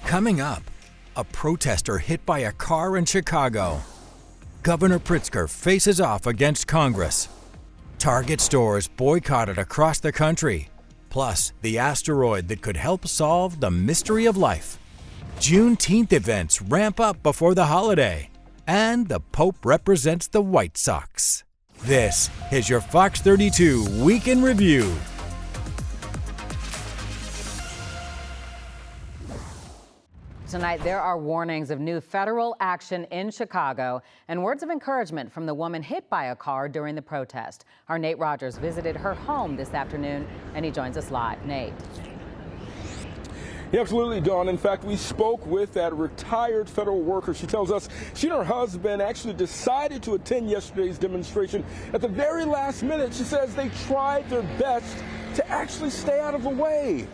Coming up, a protester hit by a car in Chicago. Governor Pritzker faces off against Congress. Target stores boycotted across the country. Plus, the asteroid that could help solve the mystery of life. Juneteenth events ramp up before the holiday. And the Pope represents the White Sox. This is your Fox 32 Week in Review. Tonight, there are warnings of new federal action in Chicago and words of encouragement from the woman hit by a car during the protest. Our Nate Rogers visited her home this afternoon, and he joins us live. Nate. Yeah, absolutely, Dawn. In fact, we spoke with that retired federal worker. She tells us she and her husband actually decided to attend yesterday's demonstration at the very last minute. She says they tried their best to actually stay out of the way.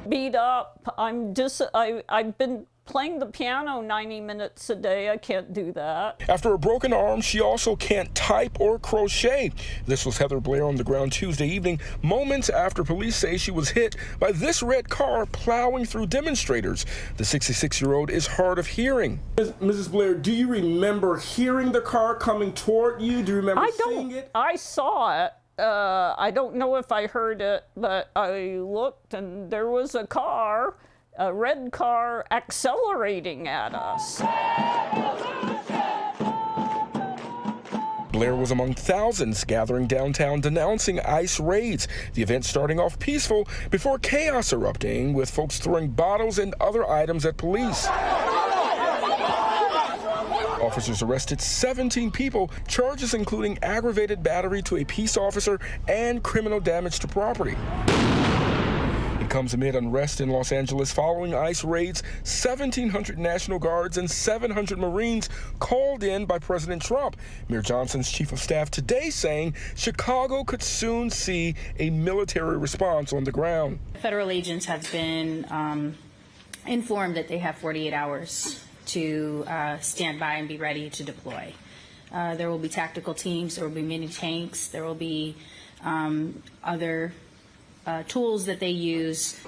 Beat up. I've been playing the piano 90 minutes a day. I can't do that. After a broken arm, she also can't type or crochet. This was Heather Blair on the ground Tuesday evening, moments after police say she was hit by this red car plowing through demonstrators. The 66-year-old is hard of hearing. Mrs. Blair, do you remember hearing the car coming toward you? Do you remember seeing it? I saw it. I don't know if I heard it, but I looked and there was a car, a red car, accelerating at us. Blair was among thousands gathering downtown denouncing ICE raids. The event starting off peaceful before chaos erupting with folks throwing bottles and other items at police. Officers arrested 17 people, charges including aggravated battery to a peace officer and criminal damage to property. It comes amid unrest in Los Angeles following ICE raids. 1,700 National Guards and 700 Marines called in by President Trump. Mayor Johnson's chief of staff today saying Chicago could soon see a military response on the ground. Federal agents have been informed that they have 48 hours to stand by and be ready to deploy. There will be tactical teams, there will be mini tanks, there will be other tools that they use.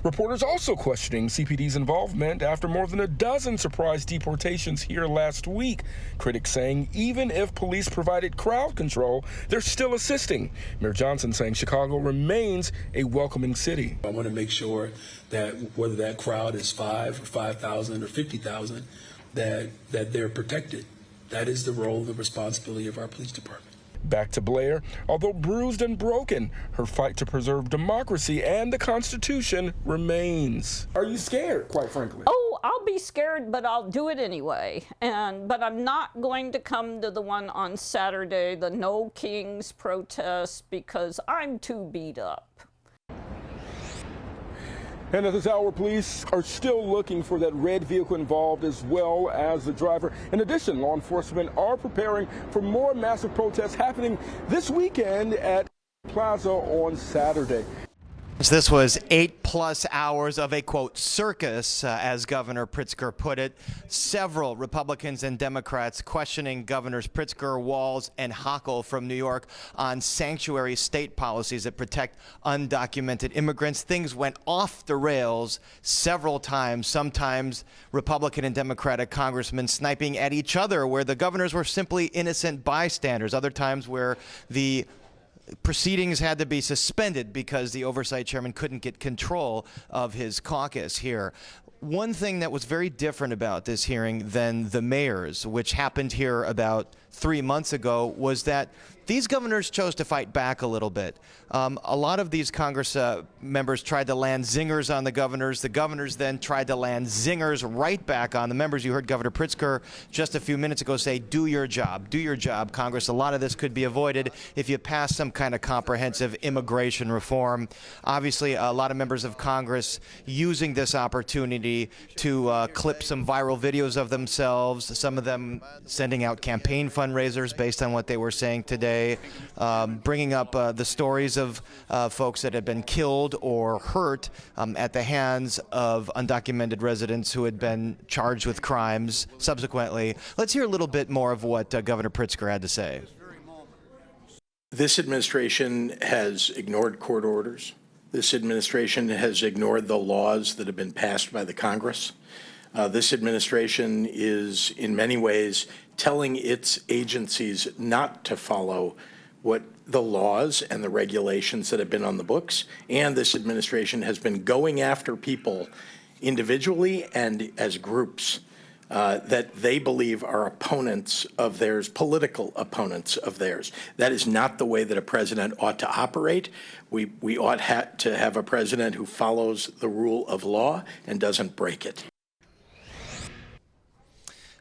Reporters also questioning CPD's involvement after more than a dozen surprise deportations here last week. Critics saying even if police provided crowd control, they're still assisting. Mayor Johnson saying Chicago remains a welcoming city. I want to make sure that whether that crowd is 5 or 5,000 or 50,000, that they're protected. That is the role, the responsibility of our police department. Back to Blair. Although bruised and broken, her fight to preserve democracy and the Constitution remains. Are you scared, quite frankly? Oh, I'll be scared, but I'll do it anyway. But I'm not going to come to the one on Saturday, the No Kings protest, because I'm too beat up. And at this hour, police are still looking for that red vehicle involved as well as the driver. In addition, law enforcement are preparing for more massive protests happening this weekend at Plaza on Saturday. This was 8+ hours of a, quote, circus, as Governor Pritzker put it. Several Republicans and Democrats questioning Governors Pritzker, Walz, and Hochul from New York on sanctuary state policies that protect undocumented immigrants. Things went off the rails several times, sometimes Republican and Democratic congressmen sniping at each other where the governors were simply innocent bystanders, other times where the proceedings had to be suspended because the oversight chairman couldn't get control of his caucus here. One thing that was very different about this hearing than the mayor's, which happened here about 3 months ago, was that these governors chose to fight back a little bit. A lot of these Congress members tried to land zingers on the governors. The governors then tried to land zingers right back on the members. You heard Governor Pritzker just a few minutes ago say, do your job, Congress. A lot of this could be avoided if you pass some kind of comprehensive immigration reform. Obviously, a lot of members of Congress using this opportunity to clip some viral videos of themselves, some of them sending out campaign fundraisers based on what they were saying today, bringing up the stories of folks that had been killed or hurt at the hands of undocumented residents who had been charged with crimes subsequently. Let's hear a little bit more of what Governor Pritzker had to say. This administration has ignored court orders. This administration has ignored the laws that have been passed by the Congress. This administration is, in many ways, telling its agencies not to follow what the laws and the regulations that have been on the books. And this administration has been going after people individually and as groups that they believe are opponents of theirs, political opponents of theirs. That is not the way that a president ought to operate. We ought to have a president who follows the rule of law and doesn't break it.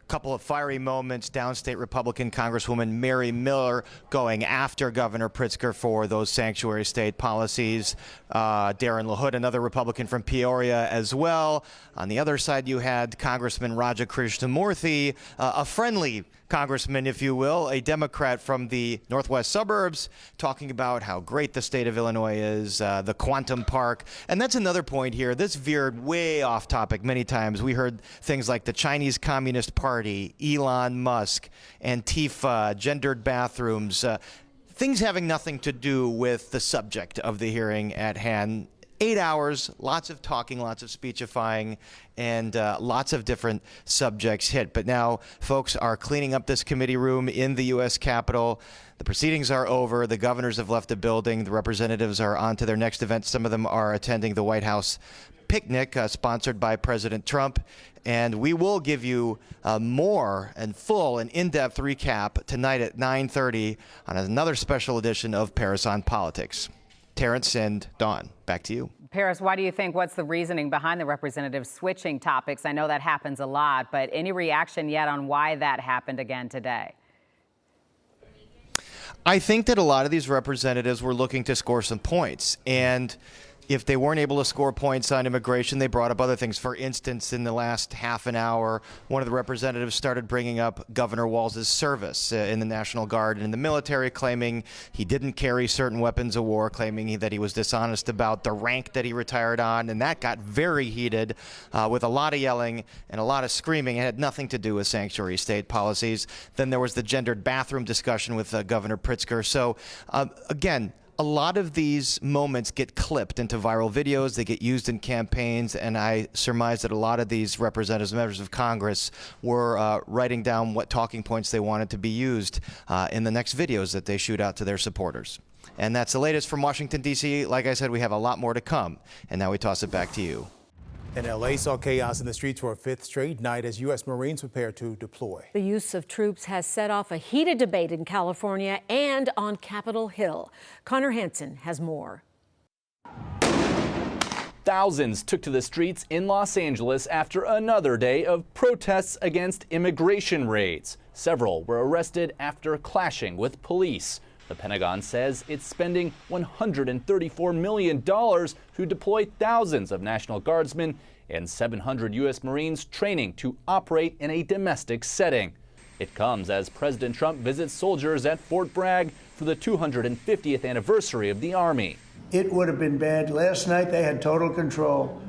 Couple of fiery moments. Downstate Republican Congresswoman Mary Miller going after Governor Pritzker for those sanctuary state policies. Darren LaHood, another Republican from Peoria as well. On the other side, you had Congressman Raja Krishnamurthy, a friendly congressman, if you will, a Democrat from the northwest suburbs, talking about how great the state of Illinois is, the quantum park. And that's another point here. This veered way off topic many times. We heard things like the Chinese Communist Party, Elon Musk, Antifa, gendered bathrooms, things having nothing to do with the subject of the hearing at hand. 8 hours, lots of talking, lots of speechifying, and lots of different subjects hit. But now folks are cleaning up this committee room in the U.S. Capitol. The proceedings are over. The governors have left the building. The representatives are on to their next event. Some of them are attending the White House picnic sponsored by President Trump. And we will give you more and full and in-depth recap tonight at 9:30 on another special edition of Paris on Politics. Terrence and Dawn, back to you. Paris, why do you think, what's the reasoning behind the representatives switching topics? I know that happens a lot, but any reaction yet on why that happened again today? I think that a lot of these representatives were looking to score some points. And if they weren't able to score points on immigration, they brought up other things. For instance, in the last half an hour, one of the representatives started bringing up Governor Walz's service in the National Guard and in the military, claiming he didn't carry certain weapons of war, claiming that he was dishonest about the rank that he retired on. And that got very heated with a lot of yelling and a lot of screaming. It had nothing to do with sanctuary state policies. Then there was the gendered bathroom discussion with Governor Pritzker. So, again, a lot of these moments get clipped into viral videos. They get used in campaigns, and I surmise that a lot of these representatives, members of Congress, were writing down what talking points they wanted to be used in the next videos that they shoot out to their supporters. And that's the latest from Washington, D.C. Like I said, we have a lot more to come. And now we toss it back to you. And L.A. saw chaos in the streets for a fifth straight night as U.S. Marines prepare to deploy. The use of troops has set off a heated debate in California and on Capitol Hill. Connor Hansen has more. Thousands took to the streets in Los Angeles after another day of protests against immigration raids. Several were arrested after clashing with police. The Pentagon says it's spending $134 million to deploy thousands of National Guardsmen and 700 U.S. Marines training to operate in a domestic setting. It comes as President Trump visits soldiers at Fort Bragg for the 250th anniversary of the Army. It would have been bad. Last night they had total control.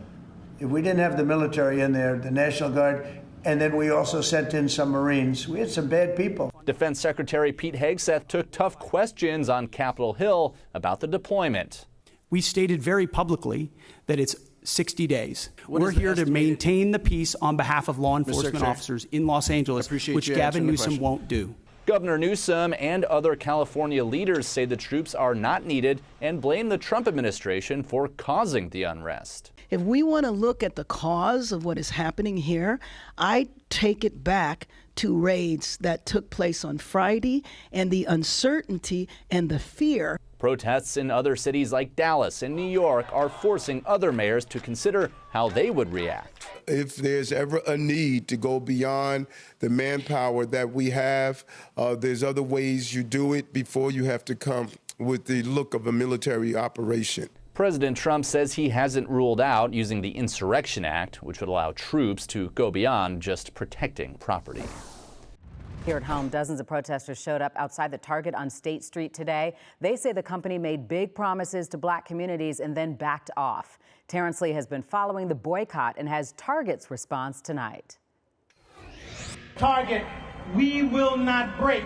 If we didn't have the military in there, the National Guard, and then we also sent in some Marines. We had some bad people. Defense Secretary Pete Hegseth took tough questions on Capitol Hill about the deployment. We stated very publicly that it's 60 days. We're here to maintain the peace on behalf of law enforcement officers in Los Angeles, which Gavin Newsom won't do. Governor Newsom and other California leaders say the troops are not needed and blame the Trump administration for causing the unrest. If we want to look at the cause of what is happening here, I take it back to raids that took place on Friday and the uncertainty and the fear. Protests in other cities like Dallas and New York are forcing other mayors to consider how they would react. If there's ever a need to go beyond the manpower that we have, there's other ways you do it before you have to come with the look of a military operation. President Trump says he hasn't ruled out using the Insurrection Act, which would allow troops to go beyond just protecting property. Here at home, dozens of protesters showed up outside the Target on State Street today. They say the company made big promises to black communities and then backed off. Terrence Lee has been following the boycott and has Target's response tonight. Target, we will not break.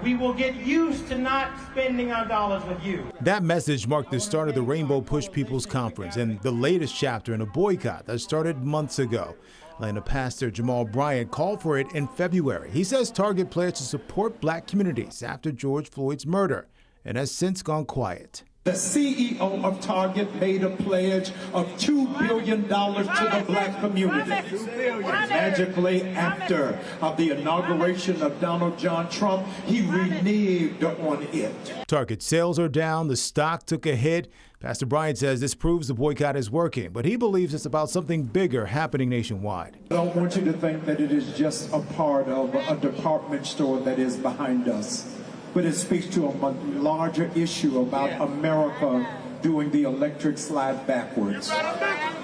We will get used to not spending our dollars with you. That message marked the start of the Rainbow Push People's Conference and the latest chapter in a boycott that started months ago. Atlanta pastor Jamal Bryant called for it in February. He says Target pledged to support black communities after George Floyd's murder and has since gone quiet. The CEO of Target made a pledge of $2 billion to the black community. Magically, after the inauguration of Donald John Trump, he reneged on it. Target sales are down. The stock took a hit. Pastor Bryant says this proves the boycott is working, but he believes it's about something bigger happening nationwide. I don't want you to think that it is just a part of a department store that is behind us. But it speaks to a much larger issue about America doing the electric slide backwards.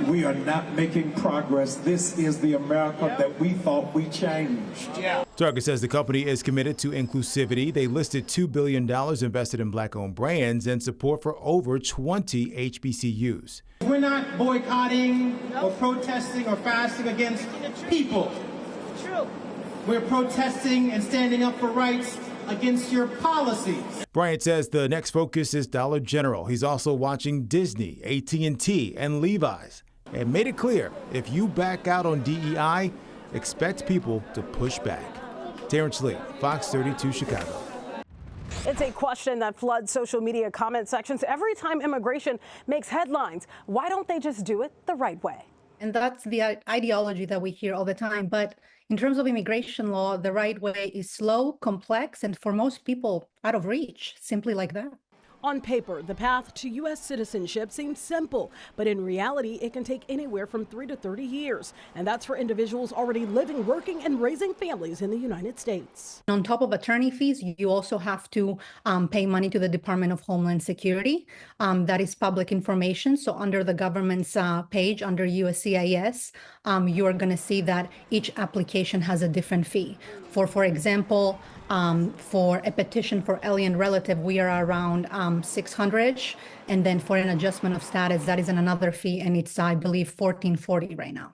We are not making progress. This is the America that we thought we changed. Target says the company is committed to inclusivity. They listed $2 billion invested in black-owned brands and support for over 20 HBCUs. We're not boycotting or protesting or fasting against people. We're protesting and standing up for rights against your policies. Bryant says the next focus is Dollar General. He's also watching Disney, AT&T, and Levi's, and made it clear if you back out on DEI, expect people to push back. Terrence Lee, Fox 32 Chicago. It's a question that floods social media comment sections every time immigration makes headlines. Why don't they just do it the right way? And that's the ideology that we hear all the time. But in terms of immigration law, the right way is slow, complex, and for most people out of reach, simply like that. On paper, the path to U.S. citizenship seems simple, but in reality, it can take anywhere from 3 to 30 years. And that's for individuals already living, working, and raising families in the United States. On top of attorney fees, you also have to pay money to the Department of Homeland Security. That is public information. So under the government's page, under USCIS, you are going to see that each application has a different fee. For example, for a petition for alien relative, we are around $600, and then for an adjustment of status, that is another fee, and it's, I believe, $1,440 right now.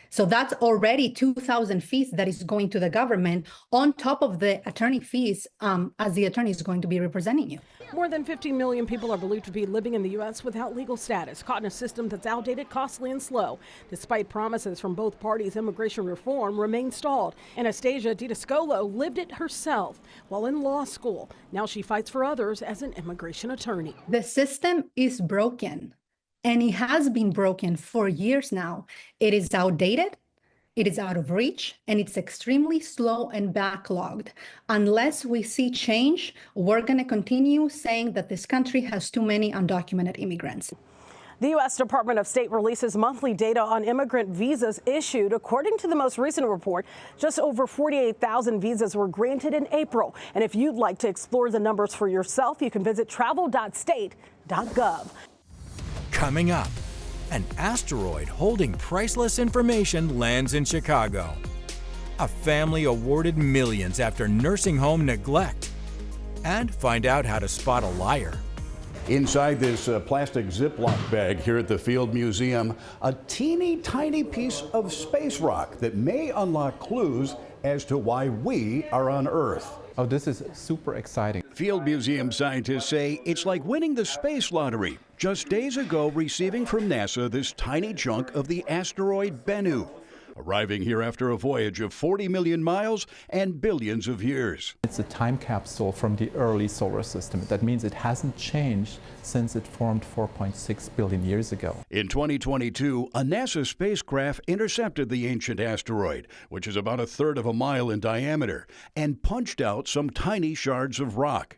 So that's already 2,000 fees that is going to the government on top of the attorney fees, as the attorney is going to be representing you. More than 15 million people are believed to be living in the U.S. without legal status, caught in a system that's outdated, costly, and slow. Despite promises from both parties, immigration reform remains stalled. Anastasia DiDiscolo lived it herself while in law school. Now she fights for others as an immigration attorney. The system is broken, and it has been broken for years now. It is outdated. It is out of reach, and it's extremely slow and backlogged. Unless we see change, we're going to continue saying that this country has too many undocumented immigrants. The U.S. Department of State releases monthly data on immigrant visas issued. According to the most recent report, just over 48,000 visas were granted in April. And if you'd like to explore the numbers for yourself, you can visit travel.state.gov. Coming up, an asteroid holding priceless information lands in Chicago. A family awarded millions after nursing home neglect. And find out how to spot a liar. Inside this plastic Ziploc bag here at the Field Museum, a teeny tiny piece of space rock that may unlock clues as to why we are on Earth. Oh, this is super exciting. Field Museum scientists say it's like winning the space lottery. Just days ago, receiving from NASA this tiny chunk of the asteroid Bennu, arriving here after a voyage of 40 million miles and billions of years. It's a time capsule from the early solar system. That means it hasn't changed since it formed 4.6 billion years ago. In 2022, a NASA spacecraft intercepted the ancient asteroid, which is about 1/3 of a mile in diameter, and punched out some tiny shards of rock.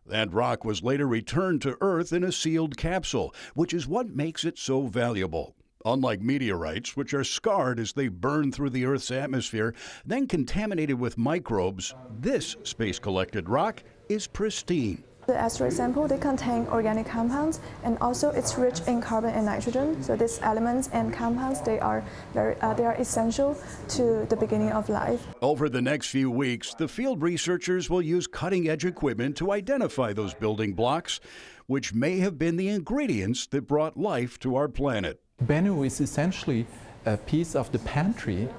That rock was later returned to Earth in a sealed capsule, which is what makes it so valuable. Unlike meteorites, which are scarred as they burn through the Earth's atmosphere, then contaminated with microbes, this space-collected rock is pristine. The asteroid sample, they contain organic compounds, and also it's rich in carbon and nitrogen. So these elements and compounds, they are essential to the beginning of life. Over the next few weeks, the field researchers will use cutting-edge equipment to identify those building blocks, which may have been the ingredients that brought life to our planet. Bennu is essentially a piece of the pantry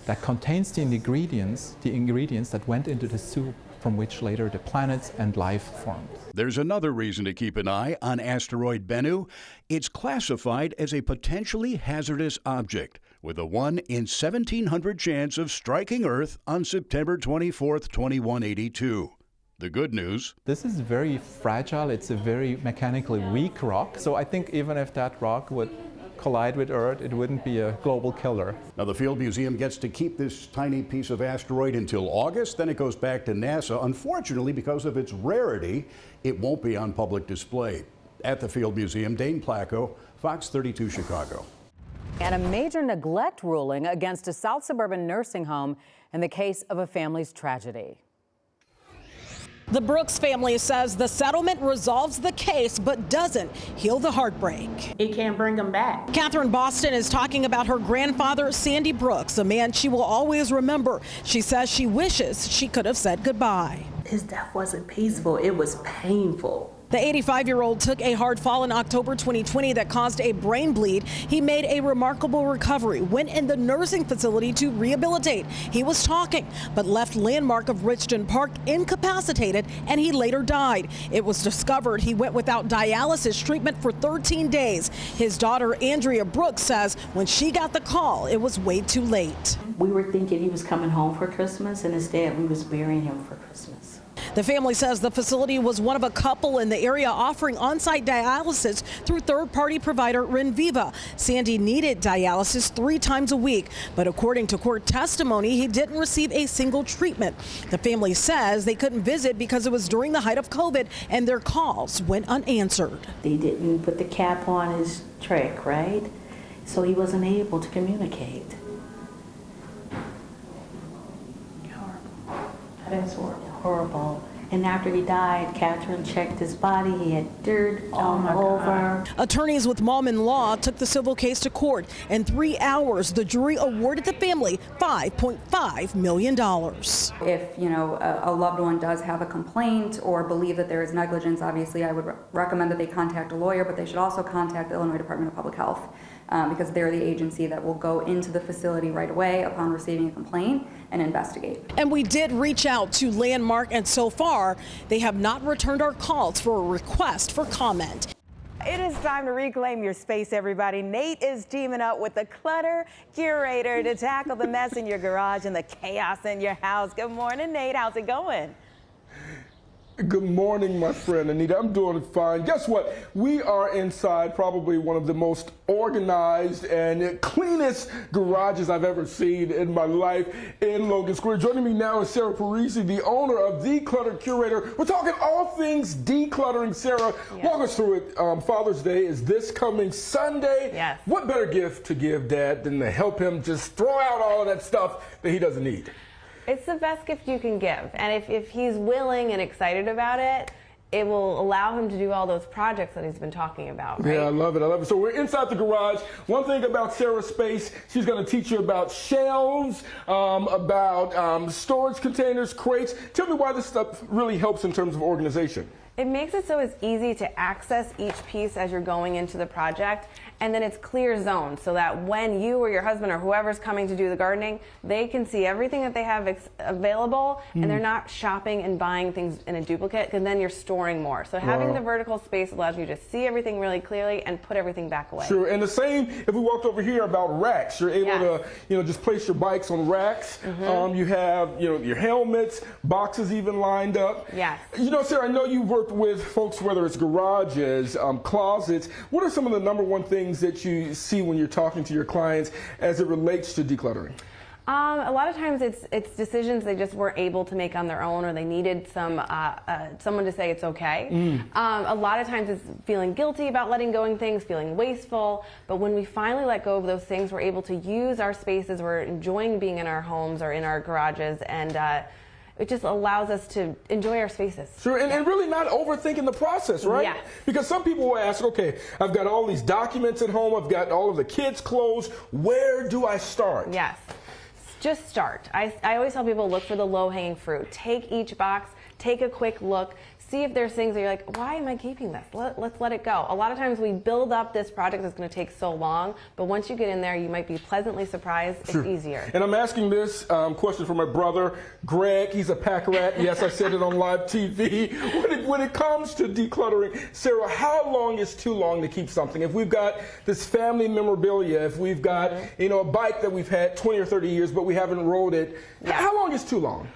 that contains the ingredients that went into the soup from which later the planets and life formed. There's another reason to keep an eye on Asteroid Bennu. It's classified as a potentially hazardous object, with a 1 in 1,700 chance of striking Earth on September 24, 2182. The good news: this is very fragile. It's a very mechanically weak rock. So I think even if that rock would collide with Earth, it wouldn't be a global killer. Now, the Field Museum gets to keep this tiny piece of asteroid until August. Then it goes back to NASA. Unfortunately, because of its rarity, it won't be on public display. At the Field Museum, Dane Placco, Fox 32 Chicago. And a major neglect ruling against a South suburban nursing home in the case of a family's tragedy. The Brooks family says the settlement resolves the case but doesn't heal the heartbreak. It can't bring them back. Catherine Boston is talking about her grandfather, Sandy Brooks, a man she will always remember. She says she wishes she could have said goodbye. His death wasn't peaceful, it was painful. The 85-year-old took a hard fall in October 2020 that caused a brain bleed. He made a remarkable recovery, went in the nursing facility to rehabilitate. He was talking, but left Landmark of Richton Park incapacitated, and he later died. It was discovered he went without dialysis treatment for 13 days. His daughter, Andrea Brooks, says when she got the call, it was way too late. We were thinking he was coming home for Christmas, and instead we was burying him for Christmas. The family says the facility was one of a couple in the area offering on-site dialysis through third-party provider Renviva. Sandy needed dialysis 3 times a week, but according to court testimony, he didn't receive a single treatment. The family says they couldn't visit because it was during the height of COVID and their calls went unanswered. They didn't put the cap on his trach, right? So he wasn't able to communicate. Horrible. That is horrible. And after he died, Catherine checked his body. He had dirt all over. Attorneys with Malman Law took the civil case to court. In 3 hours, the jury awarded the family $5.5 million. If, a loved one does have a complaint or believe that there is negligence, obviously I would recommend that they contact a lawyer, but they should also contact the Illinois Department of Public Health because they're the agency that will go into the facility right away upon receiving a complaint and investigate. And we did reach out to Landmark, and so far, they have not returned our calls for a request for comment. It is time to reclaim your space, everybody. Nate is teaming up with the Clutter Curator to tackle the mess in your garage and the chaos in your house. Good morning, Nate. How's it going? Good morning, my friend Anita. I'm doing fine. Guess what? We are inside probably one of the most organized and cleanest garages I've ever seen in my life in Logan Square. Joining me now is Sarah Parisi, the owner of The Clutter Curator. We're talking all things decluttering. Sarah, walk us through it. Father's Day is this coming Sunday. Yes. What better gift to give Dad than to help him just throw out all of that stuff that he doesn't need? It's the best gift you can give. And if he's willing and excited about it, it will allow him to do all those projects that he's been talking about, right? Yeah, I love it. I love it. So we're inside the garage. One thing about Sarah's space, she's going to teach you about shelves, about storage containers, crates. Tell me why this stuff really helps in terms of organization. It makes it so it's easy to access each piece as you're going into the project, and then it's clear zones so that when you or your husband or whoever's coming to do the gardening, they can see everything that they have available, and they're not shopping and buying things in a duplicate, because then you're storing more. So having the vertical space allows you to see everything really clearly and put everything back away. Sure, and the same if we walked over here about racks. You're able to, just place your bikes on racks. You have, your helmets, boxes even lined up. Yes. Sarah, I know you've worked with folks, whether it's garages, closets. What are some of the number one things that you see when you're talking to your clients as it relates to decluttering? A lot of times it's decisions they just weren't able to make on their own, or they needed someone to say it's okay. A lot of times it's feeling guilty about letting go of things, feeling wasteful. But when we finally let go of those things, we're able to use our spaces. We're enjoying being in our homes or in our garages, and it just allows us to enjoy our spaces. Sure, and really not overthinking the process, right? Yeah. Because some people will ask, okay, I've got all these documents at home, I've got all of the kids' clothes, where do I start? Yes, just start. I always tell people, look for the low-hanging fruit. Take each box, take a quick look, see if there's things that you're like, why am I keeping this? Let's let it go. A lot of times we build up this project that's going to take so long, but once you get in there, you might be pleasantly surprised. It's easier. And I'm asking this question for my brother, Greg. He's a pack rat. Yes, I said it on live TV. When it comes to decluttering, Sarah, how long is too long to keep something? If we've got this family memorabilia, if we've got, a bike that we've had 20 or 30 years, but we haven't rode it, how long is too long?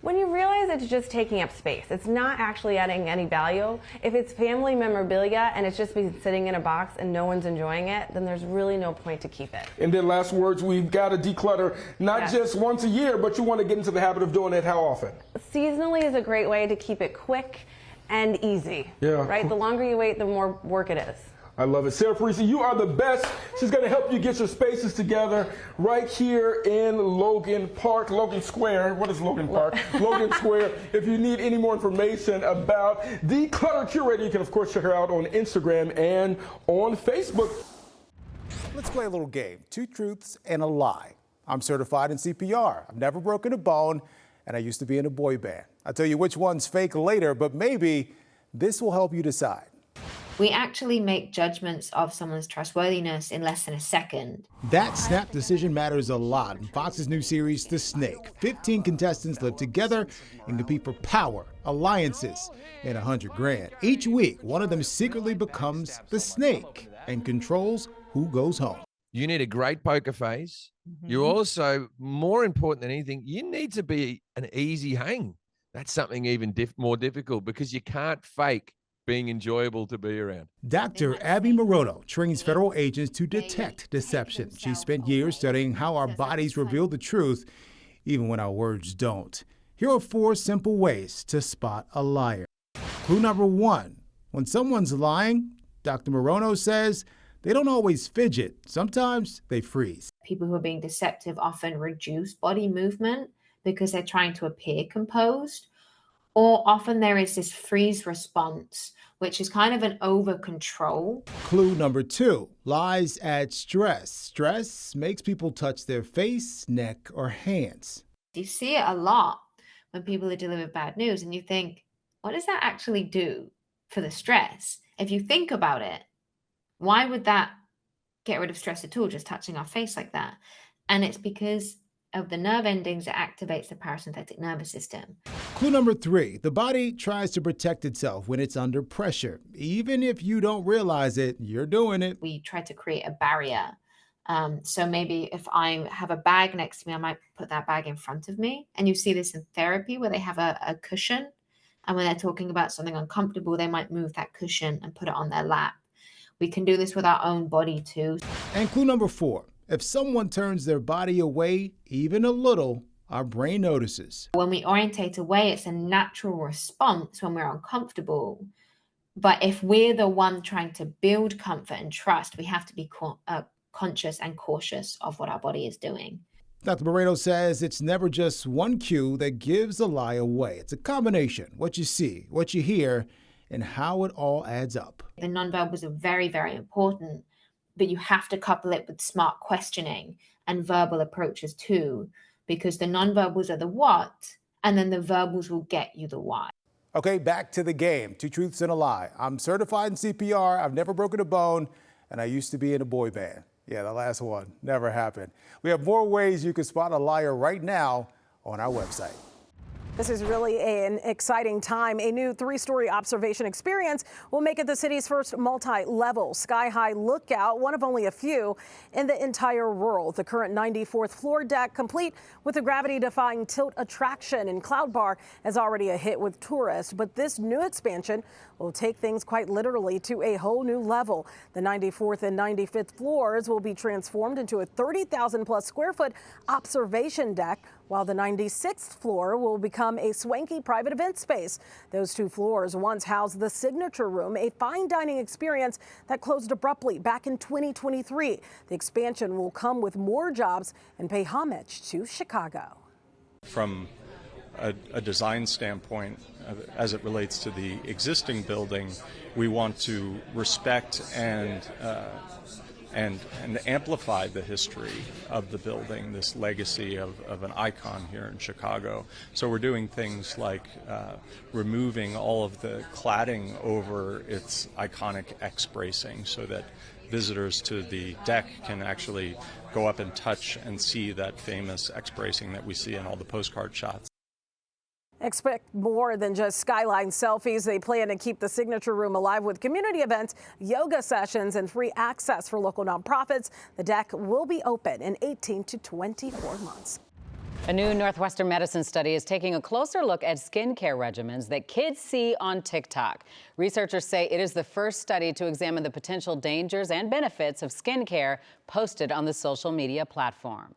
When you realize it's just taking up space, it's not actually adding any value. If it's family memorabilia and it's just been sitting in a box and no one's enjoying it, then there's really no point to keep it. And then last words, we've got to declutter not just once a year, but you want to get into the habit of doing it how often? Seasonally is a great way to keep it quick and easy. Yeah. Right? The longer you wait, the more work it is. I love it. Sarah Parisi, you are the best. She's going to help you get your spaces together right here in Logan Square. What is Logan Park? Logan Square. If you need any more information about Declutter Curator, you can, of course, check her out on Instagram and on Facebook. Let's play a little game. 2 truths and a lie. I'm certified in CPR. I've never broken a bone, and I used to be in a boy band. I'll tell you which one's fake later, but maybe this will help you decide. We actually make judgments of someone's trustworthiness in less than a second. That snap decision matters a lot in Fox's new series, The Snake. 15 contestants live together and compete for power, alliances, and $100 grand. Each week, one of them secretly becomes the snake and controls who goes home. You need a great poker face. You also, more important than anything, you need to be an easy hang. That's something even more difficult because you can't fake being enjoyable to be around. Dr. Abby Morono trains federal agents to detect deception. She spent years studying how our bodies reveal the truth, even when our words don't. Here are 4 simple ways to spot a liar. Clue number 1. When someone's lying, Dr. Morono says they don't always fidget. Sometimes they freeze. People who are being deceptive often reduce body movement because they're trying to appear composed. Or often there is this freeze response, which is kind of an over control. Clue number 2, lies add stress. Stress makes people touch their face, neck, or hands. You see it a lot when people are delivered bad news and you think, what does that actually do for the stress? If you think about it, why would that get rid of stress at all, just touching our face like that? And it's because of the nerve endings that activates the parasympathetic nervous system. Clue number 3, the body tries to protect itself when it's under pressure. Even if you don't realize it, you're doing it. We try to create a barrier. So maybe if I have a bag next to me, I might put that bag in front of me. And you see this in therapy where they have a cushion. And when they're talking about something uncomfortable, they might move that cushion and put it on their lap. We can do this with our own body too. And clue number 4, if someone turns their body away, even a little, our brain notices. When we orientate away, it's a natural response when we're uncomfortable. But if we're the one trying to build comfort and trust, we have to be conscious and cautious of what our body is doing. Dr. Moreno says it's never just one cue that gives a lie away. It's a combination, what you see, what you hear, and how it all adds up. The nonverbals are very, very important. But you have to couple it with smart questioning and verbal approaches too, because the nonverbals are the what, and then the verbals will get you the why. Okay, back to the game. 2 truths and a lie. I'm certified in CPR. I've never broken a bone, and I used to be in a boy band. Yeah, the last one never happened. We have more ways you can spot a liar right now on our website. This is really an exciting time. A new 3-story observation experience will make it the city's first multi-level sky-high lookout, one of only a few in the entire world. The current 94th floor deck, complete with a gravity-defying tilt attraction in Cloud Bar, is already a hit with tourists. But this new expansion will take things quite literally to a whole new level. The 94th and 95th floors will be transformed into a 30,000-plus square foot observation deck, while the 96th floor will become a swanky private event space. Those 2 floors once housed the Signature Room, a fine dining experience that closed abruptly back in 2023. The expansion will come with more jobs and pay homage to Chicago. From a design standpoint, as it relates to the existing building, we want to respect and and amplify the history of the building, this legacy of an icon here in Chicago. So we're doing things like removing all of the cladding over its iconic X bracing so that visitors to the deck can actually go up and touch and see that famous X bracing that we see in all the postcard shots. Expect more than just skyline selfies. They plan to keep the signature room alive with community events, yoga sessions, and free access for local nonprofits. The deck will be open in 18 to 24 months. A new Northwestern medicine study is taking a closer look at skincare regimens that kids see on TikTok. Researchers say it is the first study to examine the potential dangers and benefits of skincare posted on the social media platform.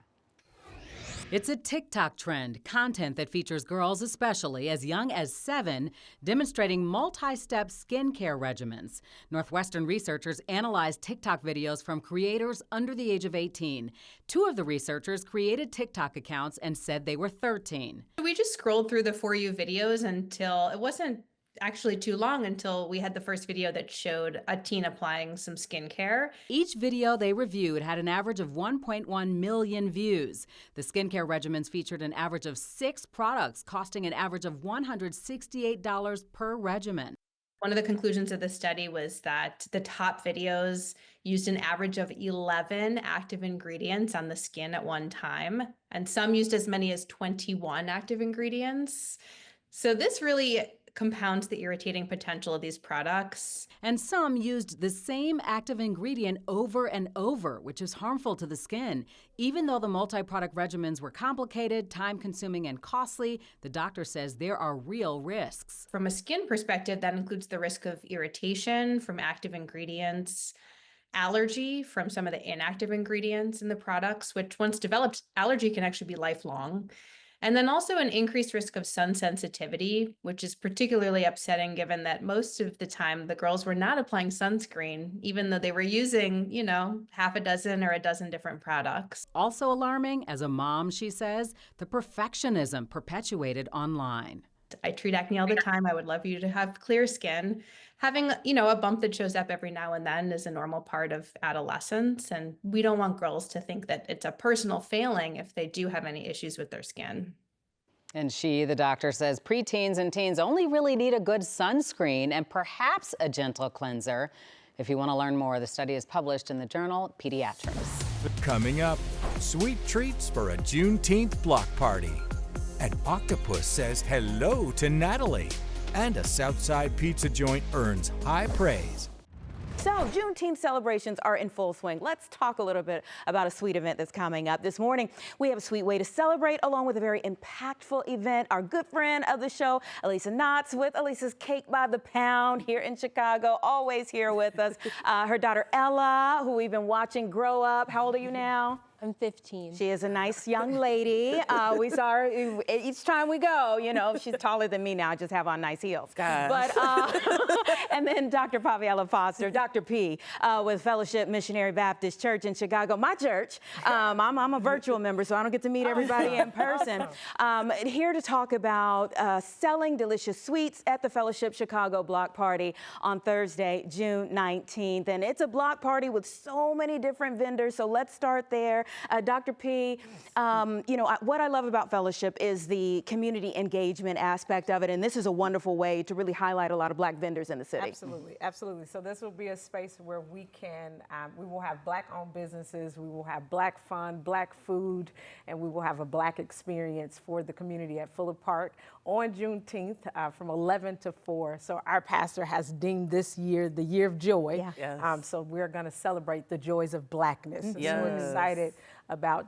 It's a TikTok trend, content that features girls, especially as young as 7, demonstrating multi-step skincare regimens. Northwestern researchers analyzed TikTok videos from creators under the age of 18. 2 of the researchers created TikTok accounts and said they were 13. We just scrolled through the For You videos until it wasn't actually too long until we had the first video that showed a teen applying some skincare. Each video they reviewed had an average of 1.1 million views. The skincare regimens featured an average of 6 products, costing an average of $168 per regimen. One of the conclusions of the study was that the top videos used an average of 11 active ingredients on the skin at one time, and some used as many as 21 active ingredients. So this really compounds the irritating potential of these products. And some used the same active ingredient over and over, which is harmful to the skin. Even though the multi-product regimens were complicated, time-consuming, and costly, the doctor says there are real risks. From a skin perspective, that includes the risk of irritation from active ingredients, allergy from some of the inactive ingredients in the products, which once developed, allergy can actually be lifelong. And then also an increased risk of sun sensitivity, which is particularly upsetting given that most of the time the girls were not applying sunscreen, even though they were using, half a dozen or a dozen different products. Also alarming, as a mom, she says, the perfectionism perpetuated online. I treat acne all the time. I would love you to have clear skin. Having, a bump that shows up every now and then is a normal part of adolescence. And we don't want girls to think that it's a personal failing if they do have any issues with their skin. And she, the doctor, says preteens and teens only really need a good sunscreen and perhaps a gentle cleanser. If you want to learn more, the study is published in the journal Pediatrics. Coming up, sweet treats for a Juneteenth block party. And Octopus says hello to Natalie. And a Southside pizza joint earns high praise. So Juneteenth celebrations are in full swing. Let's talk a little bit about a sweet event that's coming up. This morning, we have a sweet way to celebrate along with a very impactful event. Our good friend of the show, Elisa Knotts with Elisa's Cake by the Pound here in Chicago, always here with us. Her daughter Ella, who we've been watching grow up. How old are you now? I'm 15. She is a nice young lady. We saw her each time we go, she's taller than me now. I just have on nice heels. Gosh. But, and then Dr. Paviella Foster, Dr. P, with Fellowship Missionary Baptist Church in Chicago, my church. I'm a virtual member, so I don't get to meet everybody in person. Here to talk about selling delicious sweets at the Fellowship Chicago Block Party on Thursday, June 19th. And it's a block party with so many different vendors, so let's start there. Dr. P, what I love about Fellowship is the community engagement aspect of it, and this is a wonderful way to really highlight a lot of Black vendors in the city. Absolutely, absolutely. So this will be a space where we will have Black-owned businesses, we will have Black fun, Black food, and we will have a Black experience for the community at Fuller Park on Juneteenth from 11 to 4. So our pastor has deemed this year the year of joy. Yeah. Yes. So we're going to celebrate the joys of Blackness. Yes. So we're excited about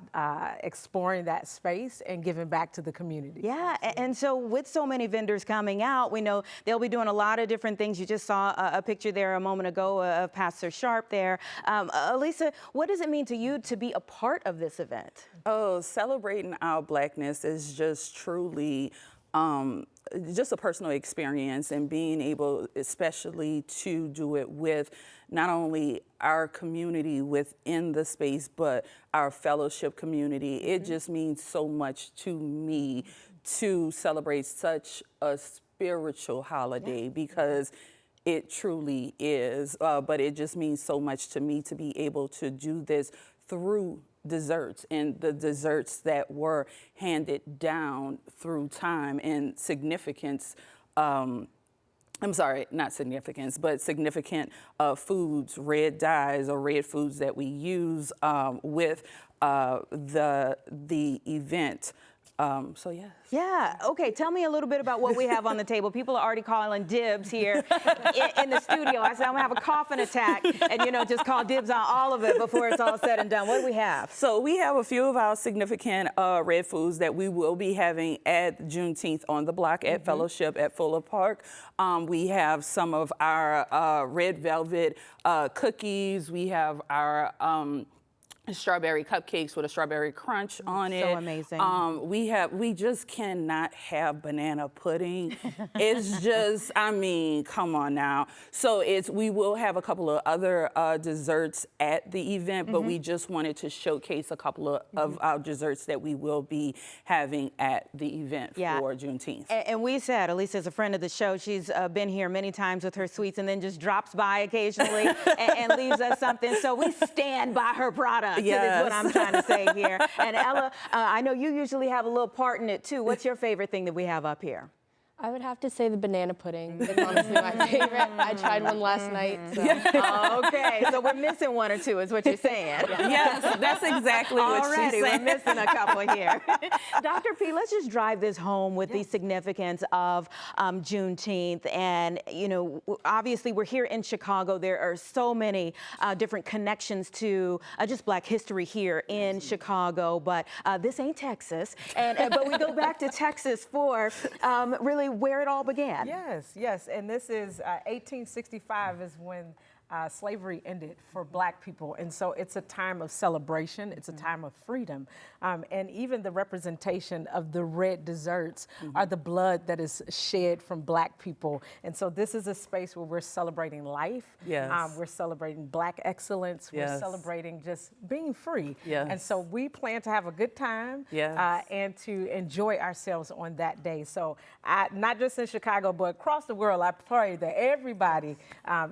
exploring that space and giving back to the community. Yeah, and so with so many vendors coming out, we know they'll be doing a lot of different things. You just saw a picture there a moment ago of Pastor Sharp there. Elisa, what does it mean to you to be a part of this event? Oh, celebrating our Blackness is just truly just a personal experience, and being able especially to do it with not only our community within the space, but our fellowship community. It just means so much to me to celebrate such a spiritual holiday, because it truly is. But it just means so much to me to be able to do this through desserts, and the desserts that were handed down through time and significance. I'm sorry, not significance, but significant foods, red dyes or red foods that we use with the event. So yeah. Yeah. Okay. Tell me a little bit about what we have on the table. People are already calling dibs here in the studio. I said I'm gonna have a coughing attack, and just call dibs on all of it before it's all said and done. What do we have? So we have a few of our significant red foods that we will be having at Juneteenth on the block at Fellowship at Fuller Park. We have some of our red velvet cookies. We have our strawberry cupcakes with a strawberry crunch on it. So amazing. We just cannot have banana pudding. It's just, I mean, come on now. So we will have a couple of other desserts at the event, but we just wanted to showcase a couple of our desserts that we will be having at the event for Juneteenth. And we said, Elisa's a friend of the show. She's been here many times with her sweets and then just drops by occasionally and leaves us something. So we stand by her product. Yes. Is what I'm trying to say here. And Ella, I know you usually have a little part in it too. What's your favorite thing that we have up here? I would have to say the banana pudding. It's honestly my favorite. I tried one last night. So. Okay, so we're missing one or two is what you're saying. Yes, that's exactly what she's saying. We're missing a couple here. Dr. P, let's just drive this home with the significance of Juneteenth. And, obviously we're here in Chicago. There are so many different connections to just Black history here in Chicago. But this ain't Texas. But we go back to Texas for really where it all began. Yes, and this is 1865 is when slavery ended for Black people, and so it's a time of celebration, it's a time of freedom, and even the representation of the red desserts are the blood that is shed from Black people, and so this is a space where we're celebrating life, we're celebrating Black excellence, we're celebrating just being free, and so we plan to have a good time and to enjoy ourselves on that day. So not just in Chicago, but across the world, I pray that everybody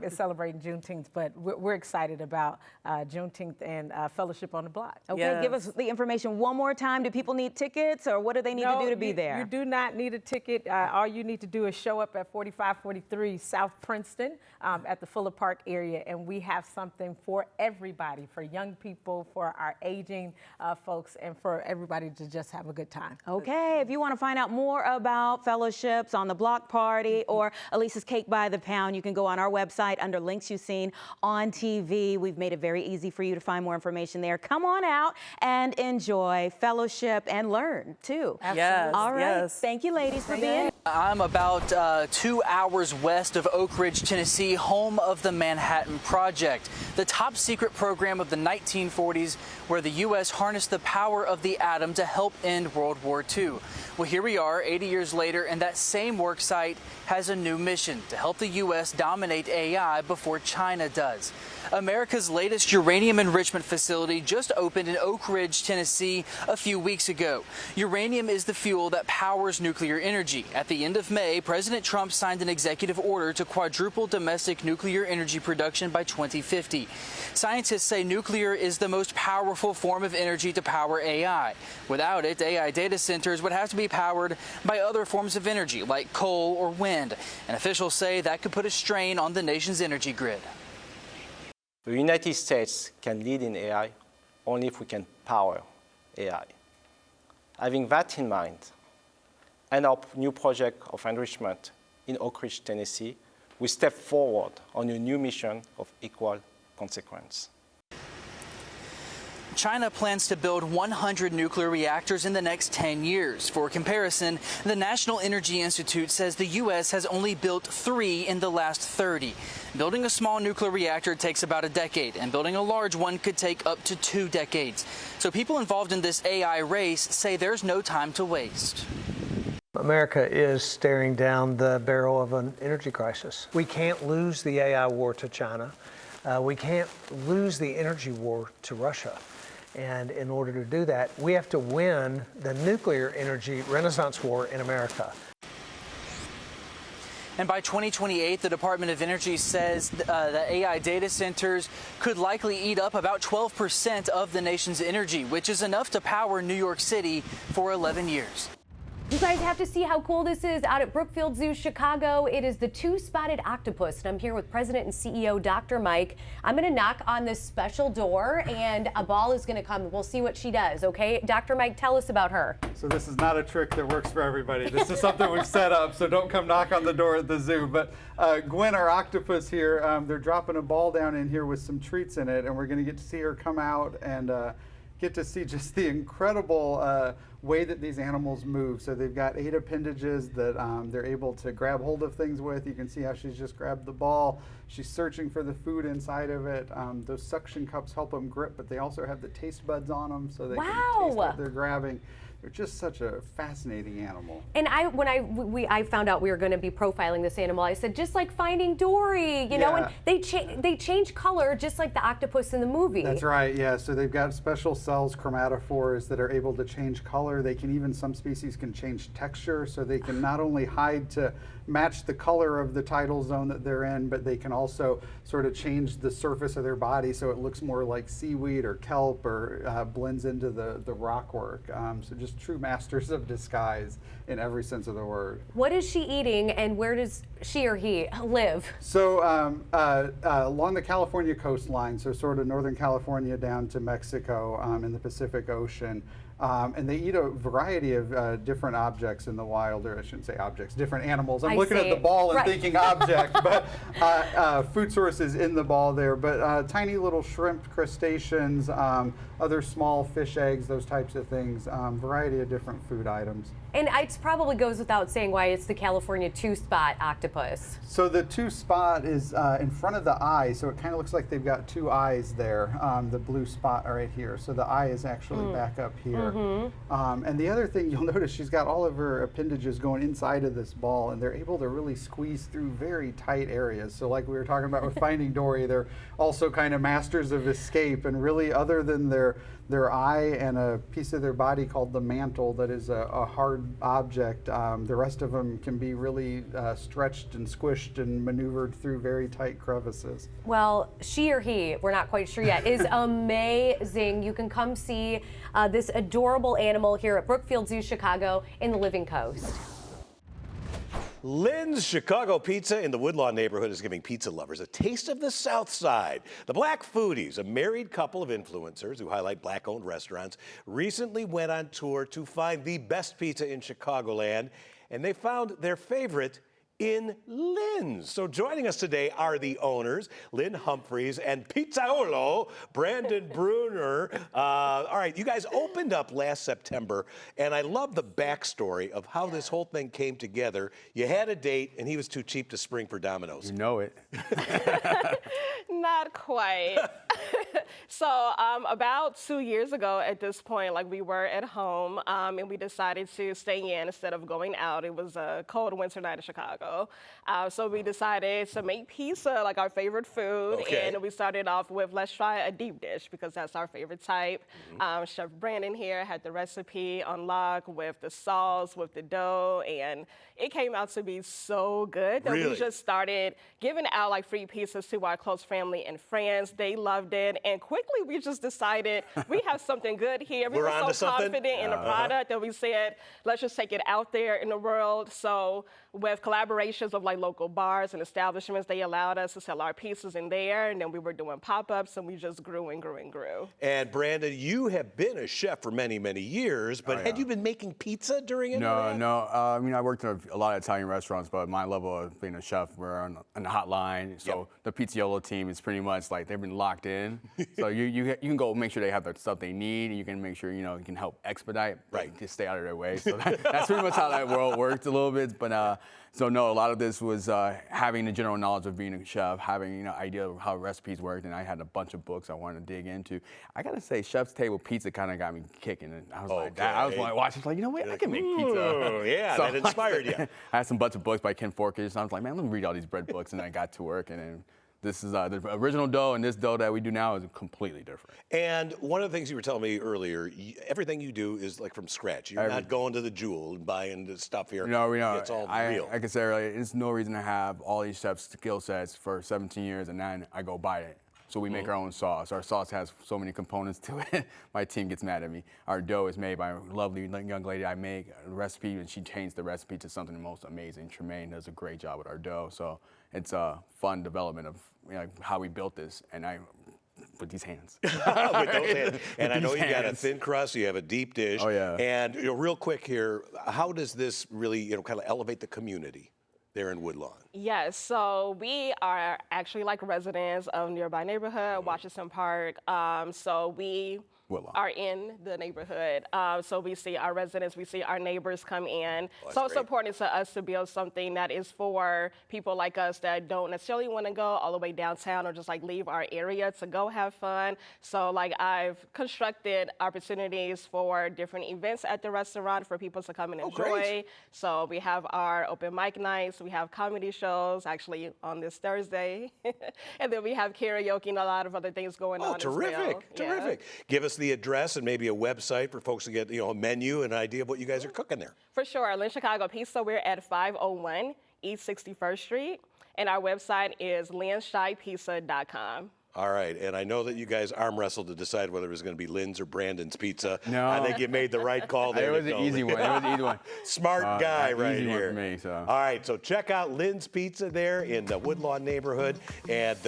is celebrating Juneteenth. But we're excited about Juneteenth and Fellowship on the Block. Okay, give us the information one more time. Do people need tickets, or what do they need to do to be there? You do not need a ticket. All you need to do is show up at 4543 South Princeton at the Fuller Park area, and we have something for everybody, for young people, for our aging folks, and for everybody to just have a good time. Okay, if you want to find out more about Fellowships on the Block Party or Elisa's Cake by the Pound, you can go on our website under links you've seen on TV. We've made it very easy for you to find more information there. Come on out and enjoy Fellowship and learn too. Yes. All right. Thank you, ladies, for being. I'm about 2 hours west of Oak Ridge, Tennessee, home of the Manhattan Project, the top secret program of the 1940s where the U.S. harnessed the power of the atom to help end World War II. Well, here we are 80 years later, and that same work site has a new mission to help the U.S. dominate AI before China does. America's latest uranium enrichment facility just opened in Oak Ridge, Tennessee, a few weeks ago. Uranium is the fuel that powers nuclear energy. At the end of May, President Trump signed an executive order to quadruple domestic nuclear energy production by 2050. Scientists say nuclear is the most powerful form of energy to power AI. Without it, AI data centers would have to be powered by other forms of energy, like coal or wind. And officials say that could put a strain on the nation's energy grid. The United States can lead in AI only if we can power AI. Having that in mind, and our new project of enrichment in Oak Ridge, Tennessee, we step forward on a new mission of equal consequence. China plans to build 100 nuclear reactors in the next 10 years. For comparison, the National Energy Institute says the U.S. has only built 3 in the last 30. Building a small nuclear reactor takes about a decade, and building a large one could take up to 2 decades. So people involved in this AI race say there's no time to waste. America is staring down the barrel of an energy crisis. We can't lose the AI war to China. We can't lose the energy war to Russia. And in order to do that, we have to win the nuclear energy renaissance war in America. And by 2028, the Department of Energy says that AI data centers could likely eat up about 12% of the nation's energy, which is enough to power New York City for 11 years. You guys have to see how cool this is out at Brookfield Zoo, Chicago. It is the two-spotted octopus, and I'm here with President and CEO Dr. Mike. I'm going to knock on this special door, and a ball is going to come. We'll see what she does, okay? Dr. Mike, tell us about her. So this is not a trick that works for everybody. This is something we've set up, so don't come knock on the door at the zoo. But Gwen, our octopus here, they're dropping a ball down in here with some treats in it, and we're going to get to see her come out and get to see just the incredible way that these animals move. So they've got 8 appendages that they're able to grab hold of things with. You can see how she's just grabbed the ball. She's searching for the food inside of it. Those suction cups help them grip, but they also have the taste buds on them so they can taste what they're grabbing. They're just such a fascinating animal. And when I found out we were going to be profiling this animal, I said, just like Finding Dory, you know, and they change color just like the octopus in the movie. That's right, yeah. So they've got special cells, chromatophores, that are able to change color. They can even, some species can change texture, so they can not only hide to match the color of the tidal zone that they're in, but they can also sort of change the surface of their body so it looks more like seaweed or kelp or blends into the rock work. So just true masters of disguise in every sense of the word. What is she eating, and where does she or he live? So along the California coastline, so sort of Northern California down to Mexico in the Pacific Ocean. And they eat a variety of different objects in the wild, or I shouldn't say objects, different animals. I'm looking at the ball and thinking object, but food sources in the ball there. But tiny little shrimp, crustaceans, other small fish eggs, those types of things, variety of different food items. And it probably goes without saying why it's the California two-spot octopus. So the two-spot is in front of the eye, so it kind of looks like they've got 2 eyes there, the blue spot right here. So the eye is actually back up here. And the other thing you'll notice, she's got all of her appendages going inside of this ball, and they're able to really squeeze through very tight areas. So like we were talking about with Finding Dory, they're also kind of masters of escape, and really other than their eye and a piece of their body called the mantle that is a hard object, the rest of them can be really stretched and squished and maneuvered through very tight crevices. Well, she or he, we're not quite sure yet, is amazing. You can come see this adorable animal here at Brookfield Zoo, Chicago in the Living Coast. Lynn's Chicago Pizza in the Woodlawn neighborhood is giving pizza lovers a taste of the Southside. The Black Foodies, a married couple of influencers who highlight Black-owned restaurants, recently went on tour to find the best pizza in Chicagoland, and they found their favorite in Lynn's. So joining us today are the owners, Lynn Humphreys and Pizzaolo, Brandon Bruner. All right, you guys opened up last September, and I love the backstory of how this whole thing came together. You had a date, and he was too cheap to spring for Domino's. You know it. Not quite. So about 2 years ago at this point, like we were at home and we decided to stay in instead of going out. It was a cold winter night in Chicago. So we decided to make pizza, like our favorite food. Okay. And we started off with, let's try a deep dish because that's our favorite type. Chef Brandon here had the recipe on lock with the sauce, with the dough, and it came out to be so good that we just started giving out like free pizzas to our close family and friends. They loved it, and quickly we just decided we have something good here. We were so confident in the product that we said, let's just take it out there in the world. So with collaborations of like local bars and establishments, they allowed us to sell our pizzas in there, and then we were doing pop-ups, and we just grew and grew and grew. And Brandon, you have been a chef for many, many years, but had you been making pizza during any of that? No. I mean, I worked in a lot of Italian restaurants, but my level of being a chef, we're on the hotline. So the Pizzaolo team is pretty much like they've been locked in. So you can go make sure they have the stuff they need, and you can make sure, you know, you can help expedite, just stay out of their way. So that's pretty much how that world worked a little bit. But so no, a lot of this was having the general knowledge of being a chef, having, you know, idea of how recipes worked, and I had a bunch of books I wanted to dig into. I gotta say, Chef's Table Pizza kind of got me kicking, and I was like, I was like watching, like, you know what, I can make pizza. Yeah, so that inspired you. I had some bunch of books by Ken Forkish, and I was like, man, let me read all these bread books, and I got to work, and then This is the original dough, and this dough that we do now is completely different. And one of the things you were telling me earlier, everything you do is like from scratch. You're not going to the Jewel and buying the stuff here. No, It's all real. I can say earlier, there's no reason to have all these chefs' skill sets for 17 years, and then I go buy it. So we make our own sauce. Our sauce has so many components to it. My team gets mad at me. Our dough is made by a lovely young lady. I make a recipe, and she changed the recipe to something most amazing. Tremaine does a great job with our dough. So it's a fun development of how we built this, and with these hands. With those hands. And I know you got a thin crust, you have a deep dish. Oh, yeah. And real quick here, how does this really kind of elevate the community there in Woodlawn? Yes, so we are actually like residents of nearby neighborhood, Washington Park. So we are in the neighborhood. So we see our residents, we see our neighbors come in. So it's important to us to build something that is for people like us that don't necessarily want to go all the way downtown or just like leave our area to go have fun. So like I've constructed opportunities for different events at the restaurant for people to come and enjoy. Great. So we have our open mic nights, we have comedy shows actually on this Thursday. And then we have karaoke and a lot of other things going on terrific, as well. terrific. Give us the address and maybe a website for folks to get a menu and an idea of what you guys are cooking there. For sure. Lynn Chicago Pizza, we're at 501 East 61st Street, and our website is lynnshipizza.com. All right, and I know that you guys arm wrestled to decide whether it was going to be Lynn's or Brandon's pizza. No. I think you made the right call there. It was an easy one. It was an easy one. Smart guy right easy here. One for me, so. All right, so check out Lynn's Pizza there in the Woodlawn neighborhood, and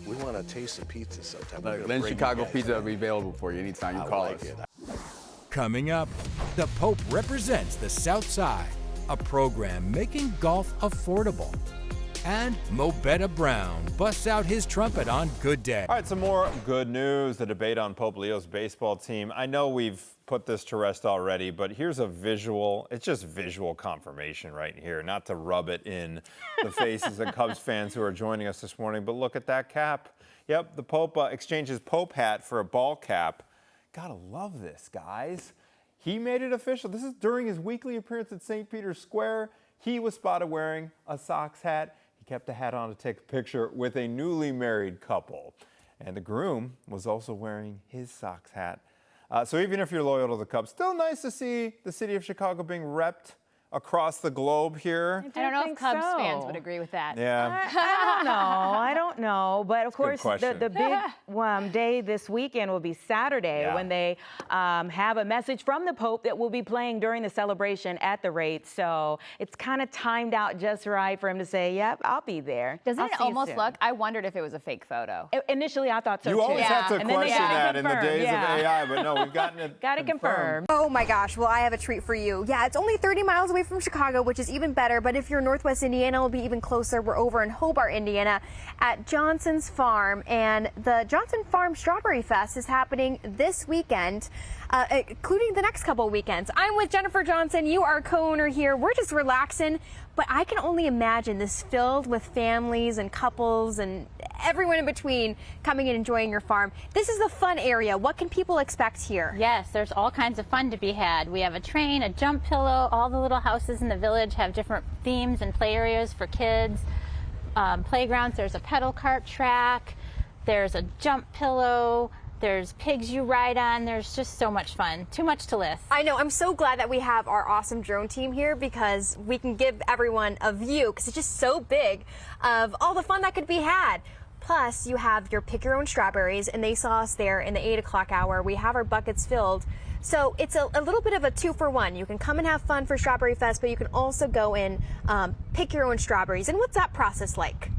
we want to taste some pizza sometime. Lynn's Chicago Pizza will be available for you anytime you call us. Coming up, the Pope represents the Southside, a program making golf affordable. And Mobetta Brown busts out his trumpet on Good Day. All right, some more good news. The debate on Pope Leo's baseball team. I know we've put this to rest already, but here's a visual. It's just visual confirmation right here. Not to rub it in the faces of Cubs fans who are joining us this morning, but look at that cap. Yep, the Pope exchanges Pope hat for a ball cap. Gotta love this, guys. He made it official. This is during his weekly appearance at St. Peter's Square. He was spotted wearing a Sox hat. He kept the hat on to take a picture with a newly married couple. And the groom was also wearing his Sox hat. So even if you're loyal to the Cubs, still nice to see the city of Chicago being repped across the globe here. I don't know if Cubs fans would agree with that. Yeah. I don't know. But of course, question. the big day this weekend will be Saturday when they have a message from the Pope that will be playing during the celebration at the rate. So it's kind of timed out just right for him to say, yep, I'll be there. Doesn't it almost look? I wondered if it was a fake photo. Initially, I thought so too. You always have to And then they question got that it in the days confirmed. of AI, but no, we've gotten it Got it confirmed. Oh my gosh, well I have a treat for you. Yeah, it's only 30 miles away from Chicago, which is even better, but if you're Northwest Indiana, it'll be even closer. We're over in Hobart, Indiana at Johnson's Farm, and the Johnson Farm Strawberry Fest is happening this weekend, including the next couple of weekends. I'm with Jennifer Johnson. You are co-owner here. We're just relaxing, but I can only imagine this filled with families and couples and everyone in between coming and enjoying your farm. This is the fun area. What can people expect here? Yes, there's all kinds of fun to be had. We have a train, a jump pillow. All the little houses in the village have different themes and play areas for kids. Playgrounds, there's a pedal cart track, there's a jump pillow, there's pigs you ride on. There's just so much fun. Too much to list. I know. I'm so glad that we have our awesome drone team here because we can give everyone a view, because it's just so big, of all the fun that could be had. Plus, you have your pick your own strawberries, and they saw us there in the 8 o'clock hour. We have our buckets filled. So it's a little bit of a 2-for-1. You can come and have fun for Strawberry Fest, but you can also go and pick your own strawberries. And what's that process like?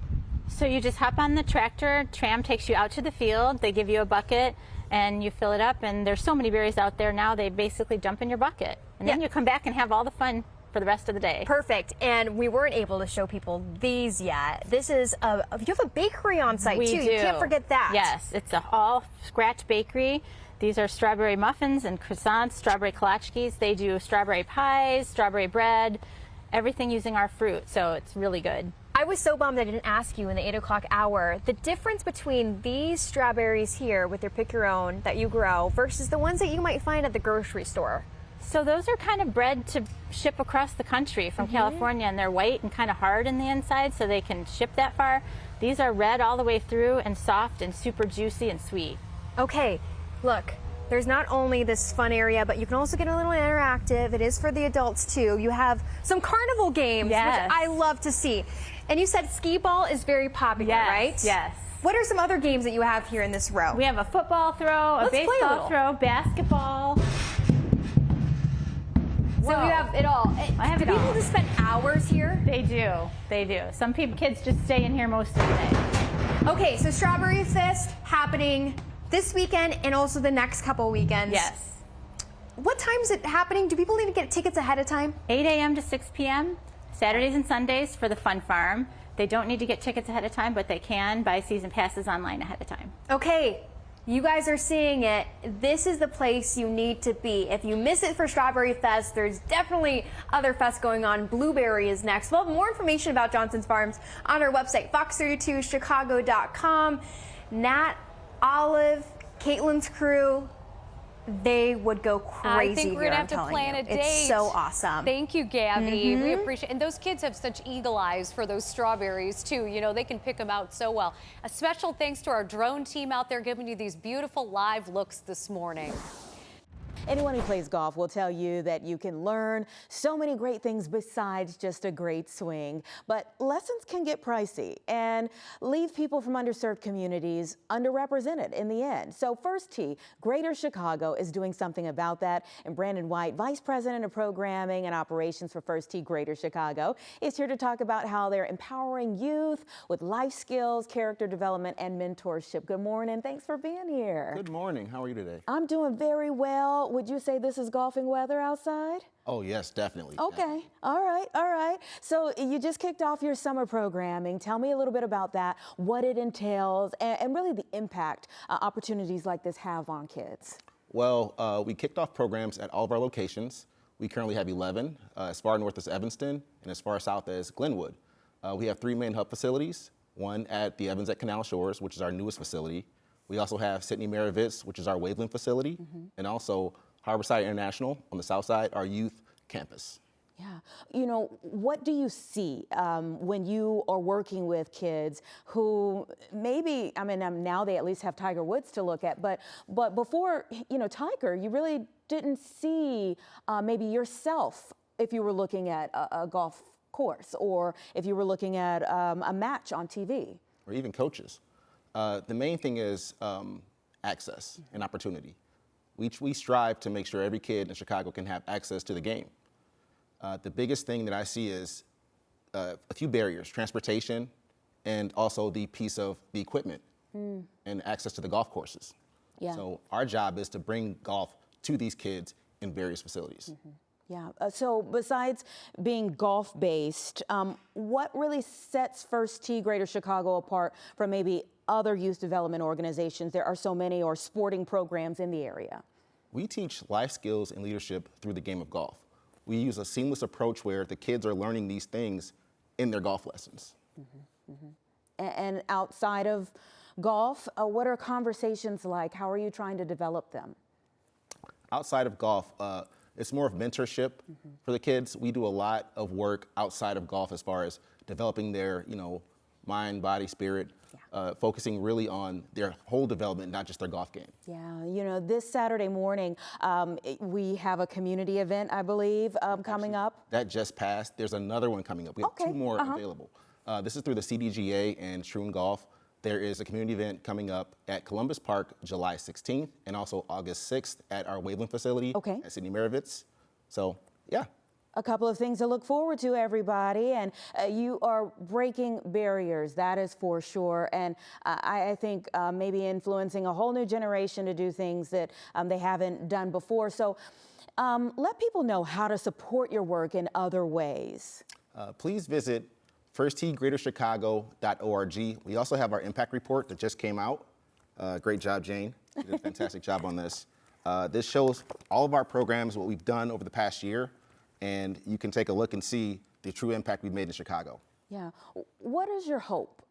So you just hop on the tractor, tram takes you out to the field, they give you a bucket, and you fill it up, and there's so many berries out there now, they basically dump in your bucket. And then you come back and have all the fun for the rest of the day. Perfect. And we weren't able to show people these yet. This is you have a bakery on site too. You can't forget that. Yes, it's a all scratch bakery. These are strawberry muffins and croissants, strawberry kolaczkis. They do strawberry pies, strawberry bread, everything using our fruit. So it's really good. I was so bummed I didn't ask you in the 8 o'clock hour the difference between these strawberries here with your pick your own that you grow versus the ones that you might find at the grocery store. So those are kind of bred to ship across the country from California, and they're white and kind of hard in the inside, so they can ship that far. These are red all the way through and soft and super juicy and sweet. Okay, look, there's not only this fun area, but you can also get a little interactive. It is for the adults too. You have some carnival games, which I love to see. And you said skee ball is very popular, right? Yes. What are some other games that you have here in this row? We have a football throw, a baseball throw, basketball. So you have it all. I have do it all. people just spend hours here? They do. They do. Some kids just stay in here most of the day. Okay, so Strawberry Fest happening this weekend and also the next couple weekends. Yes. What time is it happening? Do people need to get tickets ahead of time? 8 a.m. to 6 p.m. Saturdays and Sundays for the Fun Farm. They don't need to get tickets ahead of time, but they can buy season passes online ahead of time. Okay, you guys are seeing it. This is the place you need to be. If you miss it for Strawberry Fest, there's definitely other fests going on. Blueberry is next. We'll have more information about Johnson's Farms on our website, fox32chicago.com. Nat, Olive, Caitlin's crew, they would go crazy. I think we're here, gonna I'm have to telling plan you. a date. It's so awesome. Thank you, Gabby. We appreciate, and those kids have such eagle eyes for those strawberries too. You know, they can pick them out so well. A special thanks to our drone team out there giving you these beautiful live looks this morning. Anyone who plays golf will tell you that you can learn so many great things besides just a great swing. But lessons can get pricey and leave people from underserved communities underrepresented in the end. So First Tee Greater Chicago is doing something about that. And Brandon White, Vice President of Programming and Operations for First Tee Greater Chicago, is here to talk about how they're empowering youth with life skills, character development, and mentorship. Good morning. Thanks for being here. Good morning. How are you today? I'm doing very well. Would you say this is golfing weather outside? Oh, yes, definitely. Okay. All right. All right. So you just kicked off your summer programming. Tell me a little bit about that, what it entails, and really the impact opportunities like this have on kids. Well, we kicked off programs at all of our locations. We currently have 11, as far north as Evanston and as far south as Glenwood. We have 3 main hub facilities, one at the Evans at Canal Shores, which is our newest facility. We also have Sidney Maravitz, which is our Waveland facility, and also Harborside International on the south side, our youth campus. Yeah. You know, what do you see when you are working with kids who maybe, I mean, now they at least have Tiger Woods to look at, but before, you know, Tiger, you really didn't see maybe yourself if you were looking at a golf course or if you were looking at a match on TV. Or even coaches. The main thing is access and opportunity. We strive to make sure every kid in Chicago can have access to the game. The biggest thing that I see is a few barriers, transportation, and also the piece of the equipment and access to the golf courses. Yeah. So our job is to bring golf to these kids in various facilities. Yeah, so besides being golf-based, what really sets First Tee Greater Chicago apart from maybe other youth development organizations? There are so many, or sporting programs in the area. We teach life skills and leadership through the game of golf. We use a seamless approach where the kids are learning these things in their golf lessons. And outside of golf, what are conversations like? How are you trying to develop them? Outside of golf, it's more of mentorship for the kids. We do a lot of work outside of golf as far as developing their, you know, mind, body, spirit, focusing really on their whole development, not just their golf game. Yeah, you know, this Saturday morning, we have a community event, I believe, coming up. That just passed. There's another one coming up. We have 2 more available. This is through the CDGA and Shroon Golf. There is a community event coming up at Columbus Park July 16th and also August 6th at our Waveland facility at Sidney Maravitz. So, yeah. A couple of things to look forward to, everybody, and you are breaking barriers, that is for sure, and I think maybe influencing a whole new generation to do things that they haven't done before. So let people know how to support your work in other ways. Please visit firstteegreaterchicago.org. We also have our impact report that just came out. Great job, Jane. You did a fantastic job on this. This shows all of our programs, what we've done over the past year, and you can take a look and see the true impact we've made in Chicago. Yeah. What is your hope,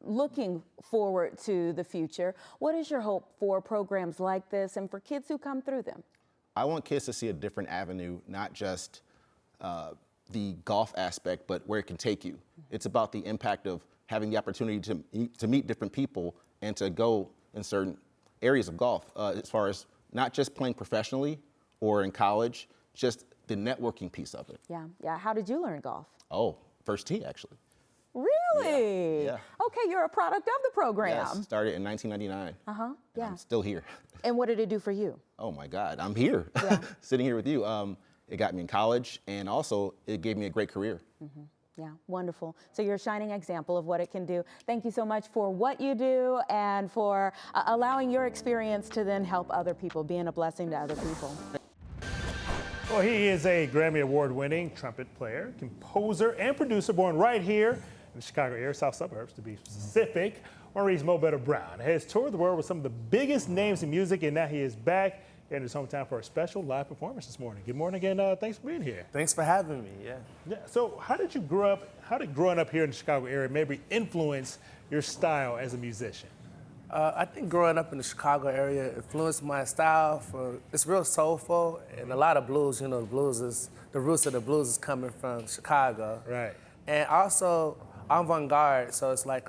looking forward to the future, what is your hope for programs like this and for kids who come through them? I want kids to see a different avenue, not just the golf aspect, but where it can take you. It's about the impact of having the opportunity to meet different people and to go in certain areas of golf, as far as not just playing professionally or in college, just the networking piece of it. Yeah. How did you learn golf? Oh, first tee, actually. Really? Yeah. Okay, you're a product of the program. Yes, started in 1999. Yeah. I'm still here. And what did it do for you? Oh my God, I'm here, sitting here with you. It got me in college, and also it gave me a great career. Yeah, wonderful. So you're a shining example of what it can do. Thank you so much for what you do and for allowing your experience to then help other people, being a blessing to other people. Well, he is a Grammy Award-winning trumpet player, composer, and producer born right here in the Chicago area, South suburbs to be specific. Maurice Mo Better Brown has toured the world with some of the biggest names in music, and now he is back in his hometown for a special live performance this morning. Good morning again. Thanks for being here. Thanks for having me. Yeah. So how did you grow up? How did growing up here in the Chicago area maybe influence your style as a musician? I think growing up in the Chicago area influenced my style. It's real soulful and a lot of blues. You know, the roots of the blues is coming from Chicago. Right. And also avant-garde. So it's like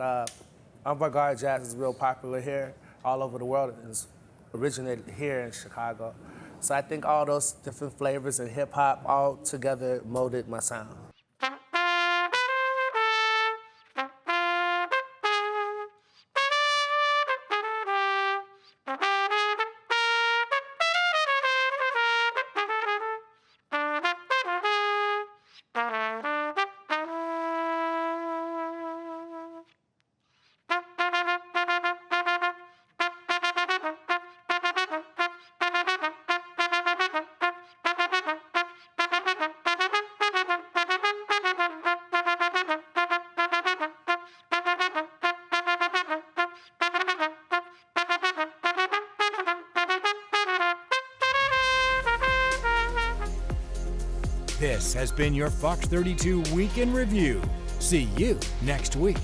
avant-garde jazz is real popular here all over the world. It's originated here in Chicago. So I think all those different flavors and hip hop all together molded my sound. This has been your Fox 32 Week in Review. See you next week.